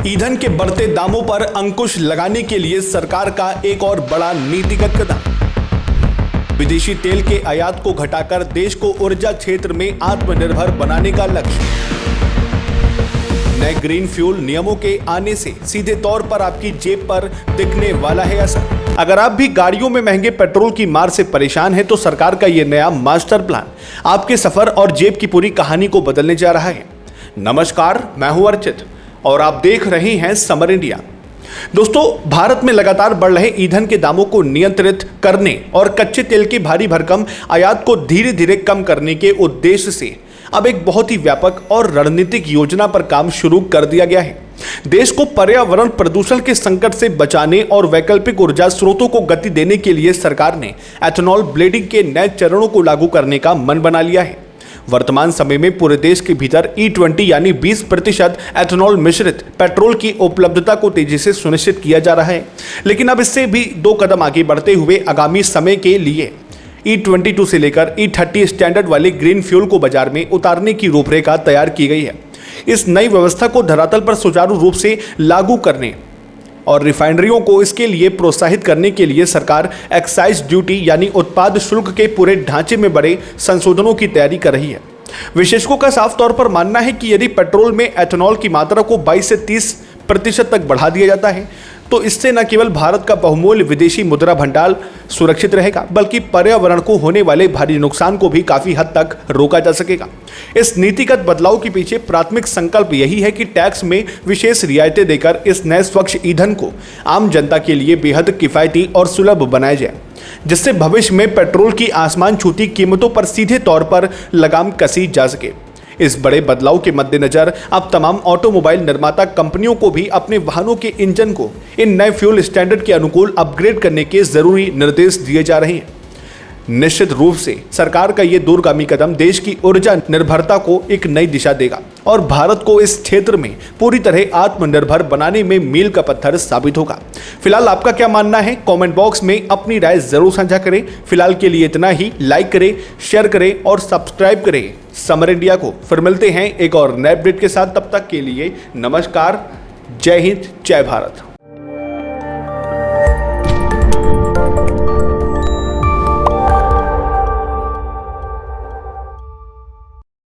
ईंधन के बढ़ते दामों पर अंकुश लगाने के लिए सरकार का एक और बड़ा नीतिगत कदम। विदेशी तेल के आयात को घटाकर देश को ऊर्जा क्षेत्र में आत्मनिर्भर बनाने का लक्ष्य। नए ग्रीन फ्यूल नियमों के आने से सीधे तौर पर आपकी जेब पर दिखने वाला है असर। अगर आप भी गाड़ियों में महंगे पेट्रोल की मार से परेशान हैं तो सरकार का यह नया मास्टर प्लान आपके सफर और जेब की पूरी कहानी को बदलने जा रहा है। नमस्कार, मैं हूं अर्चित और आप देख रहे हैं समर इंडिया। दोस्तों, भारत में लगातार बढ़ रहे ईंधन के दामों को नियंत्रित करने और कच्चे तेल की भारी भरकम आयात को धीरे धीरे कम करने के उद्देश्य से अब एक बहुत ही व्यापक और रणनीतिक योजना पर काम शुरू कर दिया गया है। देश को पर्यावरण प्रदूषण के संकट से बचाने और वैकल्पिक ऊर्जा स्रोतों को गति देने के लिए सरकार ने एथेनॉल ब्लेंडिंग के नए चरणों को लागू करने का मन बना लिया है। वर्तमान समय में पूरे देश के भीतर E20 यानी 20% एथेनॉल मिश्रित पेट्रोल की उपलब्धता को तेजी से सुनिश्चित किया जा रहा है। लेकिन अब इससे भी 2 कदम आगे बढ़ते हुए आगामी समय के लिए E22 से लेकर E30 स्टैंडर्ड वाले ग्रीन फ्यूल को बाजार में उतारने की रूपरेखा तैयार की गई है। इस नई व्यवस्था को धरातल पर सुचारू रूप से लागू करने और रिफाइनरियों को इसके लिए प्रोत्साहित करने के लिए सरकार एक्साइज ड्यूटी यानी उत्पाद शुल्क के पूरे ढांचे में बड़े संशोधनों की तैयारी कर रही है। विशेषज्ञों का साफ तौर पर मानना है कि यदि पेट्रोल में एथेनॉल की मात्रा को 22 से 30% तक बढ़ा दिया जाता है तो इससे न केवल भारत का बहुमूल्य विदेशी मुद्रा भंडार सुरक्षित रहेगा, बल्कि पर्यावरण को होने वाले भारी नुकसान को भी काफी हद तक रोका जा सकेगा। इस नीतिगत बदलाव के पीछे प्राथमिक संकल्प यही है कि टैक्स में विशेष रियायतें देकर इस नए स्वच्छ ईंधन को आम जनता के लिए बेहद किफायती और सुलभ बनाया जाए, जिससे भविष्य में पेट्रोल की आसमान छूती कीमतों पर सीधे तौर पर लगाम कसी जा सके। इस बड़े बदलाव के मद्देनजर अब तमाम ऑटोमोबाइल निर्माता कंपनियों को भी अपने वाहनों के इंजन को इन नए फ्यूल स्टैंडर्ड के अनुकूल अपग्रेड करने के जरूरी निर्देश दिए जा रहे हैं। निश्चित रूप से सरकार का ये दूरगामी कदम देश की ऊर्जा निर्भरता को एक नई दिशा देगा और भारत को इस क्षेत्र में पूरी तरह आत्मनिर्भर बनाने में मील का पत्थर साबित होगा। फिलहाल आपका क्या मानना है? कमेंट बॉक्स में अपनी राय जरूर साझा करें। फिलहाल के लिए इतना ही। लाइक करें, शेयर करें और सब्सक्राइब करें समर इंडिया को। फिर मिलते हैं एक और नए अपडेट के साथ। तब तक के लिए नमस्कार, जय हिंद, जय भारत।